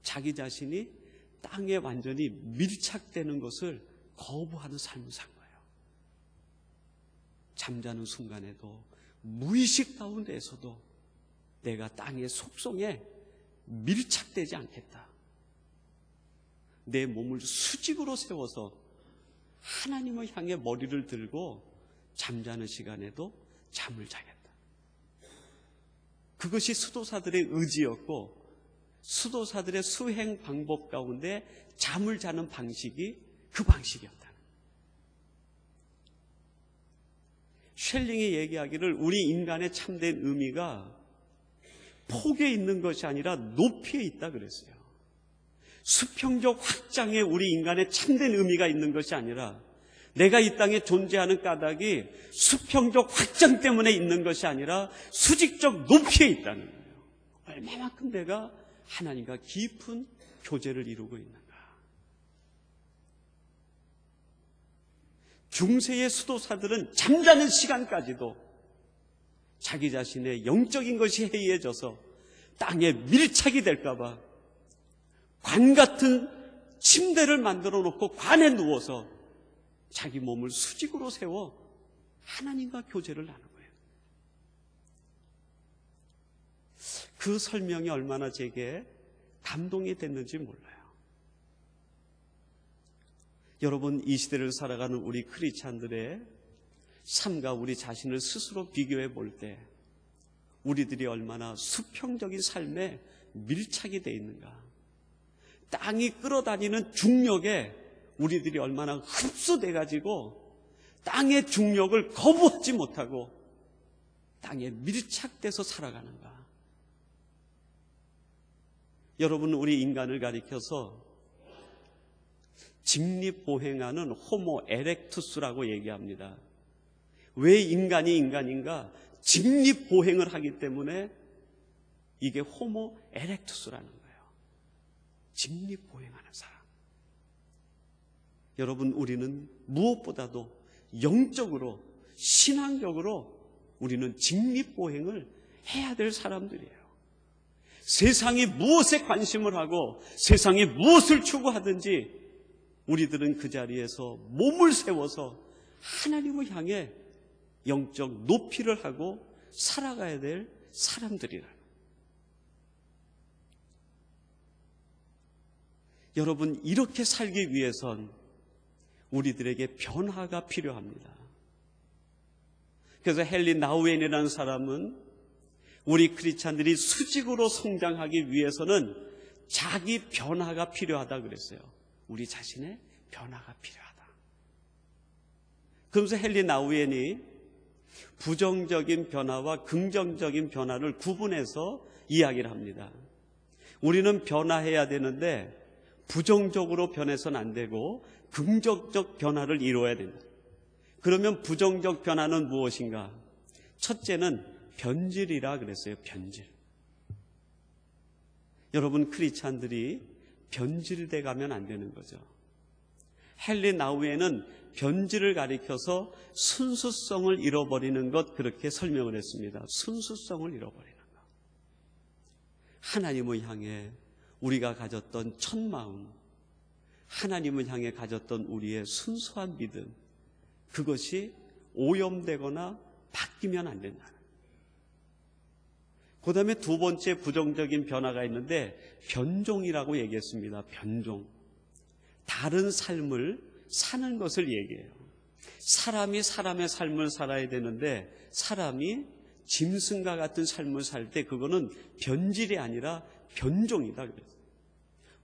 자기 자신이 땅에 완전히 밀착되는 것을 거부하는 삶을 산 거예요. 잠자는 순간에도 무의식 가운데에서도 내가 땅의 속성에 밀착되지 않겠다. 내 몸을 수직으로 세워서 하나님을 향해 머리를 들고 잠자는 시간에도 잠을 자겠다. 그것이 수도사들의 의지였고, 수도사들의 수행 방법 가운데 잠을 자는 방식이 그 방식이었다. 쉘링이 얘기하기를 우리 인간의 참된 의미가 폭에 있는 것이 아니라 높이에 있다 그랬어요. 수평적 확장에 우리 인간의 참된 의미가 있는 것이 아니라, 내가 이 땅에 존재하는 까닭이 수평적 확장 때문에 있는 것이 아니라 수직적 높이에 있다는 거예요. 얼마만큼 내가 하나님과 깊은 교제를 이루고 있는가. 중세의 수도사들은 잠자는 시간까지도 자기 자신의 영적인 것이 해이해져서 땅에 밀착이 될까봐 관 같은 침대를 만들어 놓고 관에 누워서 자기 몸을 수직으로 세워 하나님과 교제를 나눈 거예요. 그 설명이 얼마나 제게 감동이 됐는지 몰라요. 여러분, 이 시대를 살아가는 우리 크리스찬들의 삶과 우리 자신을 스스로 비교해 볼 때 우리들이 얼마나 수평적인 삶에 밀착이 되어 있는가. 땅이 끌어다니는 중력에 우리들이 얼마나 흡수돼가지고 땅의 중력을 거부하지 못하고 땅에 밀착돼서 살아가는가. 여러분, 우리 인간을 가리켜서 직립보행하는 호모 에렉투스라고 얘기합니다. 왜 인간이 인간인가? 직립보행을 하기 때문에 이게 호모 에렉투스라는 거예요. 직립보행하는 사람. 여러분, 우리는 무엇보다도 영적으로, 신앙적으로 우리는 직립보행을 해야 될 사람들이에요. 세상이 무엇에 관심을 하고 세상이 무엇을 추구하든지 우리들은 그 자리에서 몸을 세워서 하나님을 향해 영적 높이를 하고 살아가야 될 사람들이라. 여러분, 이렇게 살기 위해선 우리들에게 변화가 필요합니다. 그래서 헨리 나우엔이라는 사람은 우리 크리스찬들이 수직으로 성장하기 위해서는 자기 변화가 필요하다 그랬어요. 우리 자신의 변화가 필요하다. 그러면서 헨리 나우엔이 부정적인 변화와 긍정적인 변화를 구분해서 이야기를 합니다. 우리는 변화해야 되는데 부정적으로 변해서는 안 되고 긍정적 변화를 이루어야 된다. 그러면 부정적 변화는 무엇인가? 첫째는 변질이라 그랬어요. 변질. 여러분, 크리스찬들이 변질돼 가면 안 되는 거죠. 헨리 나우엔은 변질을 가리켜서 순수성을 잃어버리는 것, 그렇게 설명을 했습니다. 순수성을 잃어버리는 것. 하나님을 향해 우리가 가졌던 첫 마음, 하나님을 향해 가졌던 우리의 순수한 믿음, 그것이 오염되거나 바뀌면 안 된다. 그 다음에 두 번째 부정적인 변화가 있는데 변종이라고 얘기했습니다. 변종. 다른 삶을 사는 것을 얘기해요. 사람이 사람의 삶을 살아야 되는데 사람이 짐승과 같은 삶을 살 때 그거는 변질이 아니라 변종이다 그랬어요.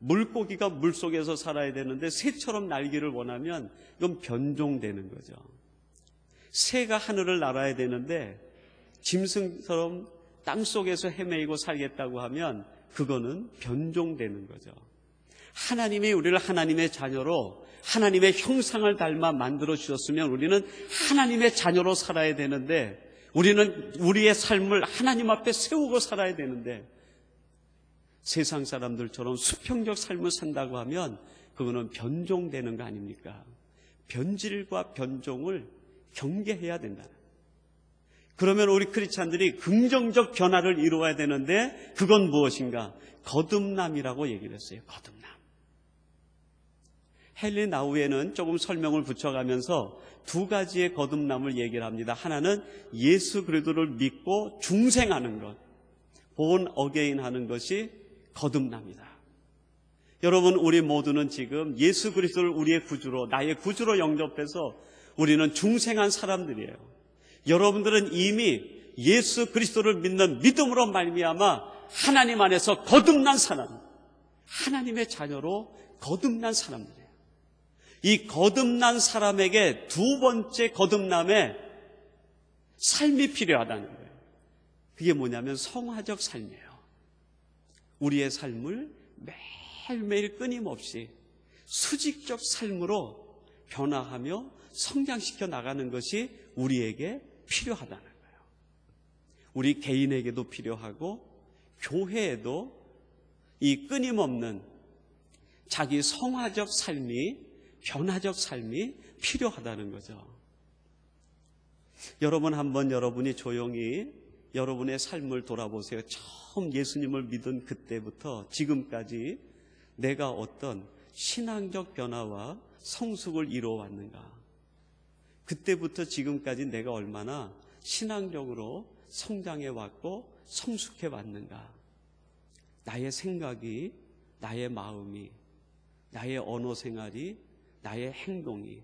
물고기가 물속에서 살아야 되는데 새처럼 날기를 원하면 이건 변종되는 거죠. 새가 하늘을 날아야 되는데 짐승처럼 땅속에서 헤매이고 살겠다고 하면 그거는 변종되는 거죠. 하나님이 우리를 하나님의 자녀로 하나님의 형상을 닮아 만들어 주셨으면 우리는 하나님의 자녀로 살아야 되는데, 우리는 우리의 삶을 하나님 앞에 세우고 살아야 되는데 세상 사람들처럼 수평적 삶을 산다고 하면 그거는 변종되는 거 아닙니까? 변질과 변종을 경계해야 된다. 그러면 우리 크리스찬들이 긍정적 변화를 이루어야 되는데 그건 무엇인가? 거듭남이라고 얘기를 했어요. 거듭남. 헨리 나우에는 조금 설명을 붙여가면서 두 가지의 거듭남을 얘기를 합니다. 하나는 예수 그리스도를 믿고 중생하는 것, born again 하는 것이 거듭납니다. 여러분, 우리 모두는 지금 예수 그리스도를 우리의 구주로, 나의 구주로 영접해서 우리는 중생한 사람들이에요. 여러분들은 이미 예수 그리스도를 믿는 믿음으로 말미암아 하나님 안에서 거듭난 사람, 하나님의 자녀로 거듭난 사람들이에요. 이 거듭난 사람에게 두 번째 거듭남의 삶이 필요하다는 거예요. 그게 뭐냐면 성화적 삶이에요. 우리의 삶을 매일매일 끊임없이 수직적 삶으로 변화하며 성장시켜 나가는 것이 우리에게 필요하다는 거예요. 우리 개인에게도 필요하고 교회에도 이 끊임없는 자기 성화적 삶이, 변화적 삶이 필요하다는 거죠. 여러분, 한번 여러분이 조용히 여러분의 삶을 돌아보세요. 처음 예수님을 믿은 그때부터 지금까지 내가 어떤 신앙적 변화와 성숙을 이루어왔는가? 그때부터 지금까지 내가 얼마나 신앙적으로 성장해왔고 성숙해왔는가? 나의 생각이, 나의 마음이, 나의 언어 생활이, 나의 행동이,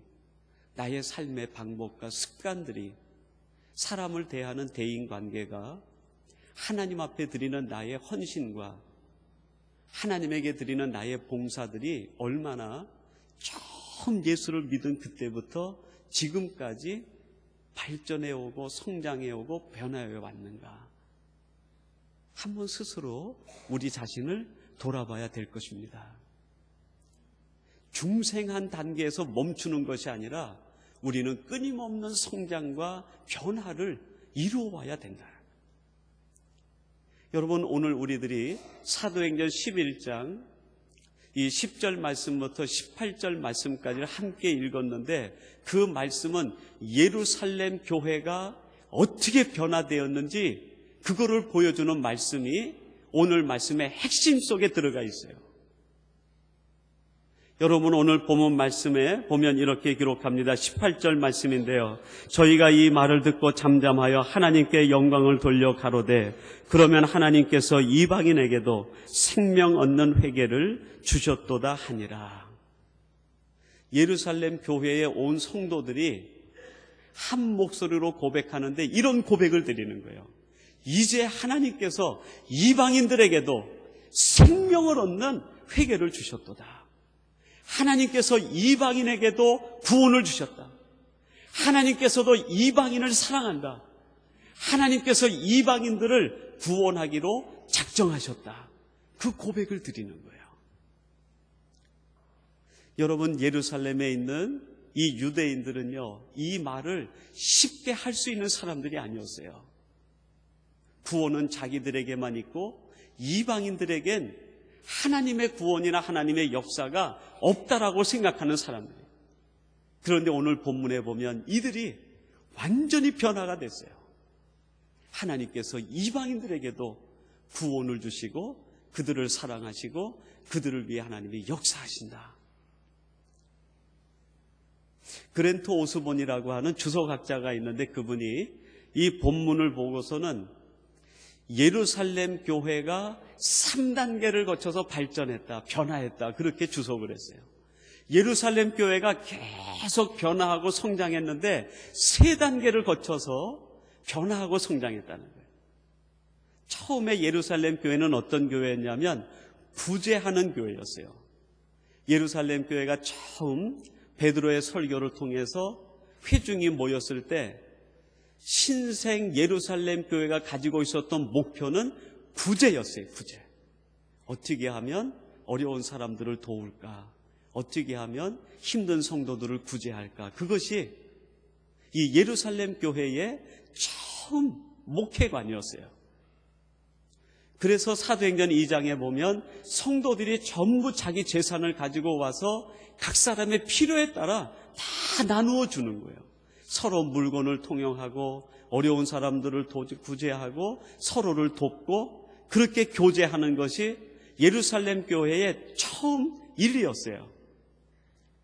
나의 삶의 방법과 습관들이, 사람을 대하는 대인관계가, 하나님 앞에 드리는 나의 헌신과 하나님에게 드리는 나의 봉사들이 얼마나 처음 예수를 믿은 그때부터 지금까지 발전해오고 성장해오고 변화해 왔는가? 한번 스스로 우리 자신을 돌아봐야 될 것입니다. 중생한 단계에서 멈추는 것이 아니라 우리는 끊임없는 성장과 변화를 이루어와야 된다. 여러분, 오늘 우리들이 사도행전 11장 이 10절 말씀부터 18절 말씀까지를 함께 읽었는데 그 말씀은 예루살렘 교회가 어떻게 변화되었는지 그거를 보여주는 말씀이 오늘 말씀의 핵심 속에 들어가 있어요. 여러분, 오늘 본문 말씀에 보면 이렇게 기록합니다. 18절 말씀인데요. 저희가 이 말을 듣고 잠잠하여 하나님께 영광을 돌려 가로되 그러면 하나님께서 이방인에게도 생명 얻는 회개를 주셨도다 하니라. 예루살렘 교회에 온 성도들이 한 목소리로 고백하는데 이런 고백을 드리는 거예요. 이제 하나님께서 이방인들에게도 생명을 얻는 회개를 주셨도다. 하나님께서 이방인에게도 구원을 주셨다. 하나님께서도 이방인을 사랑한다. 하나님께서 이방인들을 구원하기로 작정하셨다. 그 고백을 드리는 거예요. 여러분, 예루살렘에 있는 이 유대인들은요, 이 말을 쉽게 할 수 있는 사람들이 아니었어요. 구원은 자기들에게만 있고 이방인들에겐 하나님의 구원이나 하나님의 역사가 없다라고 생각하는 사람들이에요. 그런데 오늘 본문에 보면 이들이 완전히 변화가 됐어요. 하나님께서 이방인들에게도 구원을 주시고 그들을 사랑하시고 그들을 위해 하나님이 역사하신다. 그랜트 오스본이라고 하는 주석학자가 있는데 그분이 이 본문을 보고서는 예루살렘 교회가 3단계를 거쳐서 발전했다, 변화했다, 그렇게 주석을 했어요. 예루살렘 교회가 계속 변화하고 성장했는데 3단계를 거쳐서 변화하고 성장했다는 거예요. 처음에 예루살렘 교회는 어떤 교회였냐면 구제하는 교회였어요. 예루살렘 교회가 처음 베드로의 설교를 통해서 회중이 모였을 때 신생 예루살렘 교회가 가지고 있었던 목표는 구제였어요. 구제. 어떻게 하면 어려운 사람들을 도울까? 어떻게 하면 힘든 성도들을 구제할까? 그것이 이 예루살렘 교회의 처음 목회관이었어요. 그래서 사도행전 2장에 보면 성도들이 전부 자기 재산을 가지고 와서 각 사람의 필요에 따라 다 나누어 주는 거예요. 서로 물건을 통용하고 어려운 사람들을 구제하고 서로를 돕고 그렇게 교제하는 것이 예루살렘 교회의 처음 일이었어요.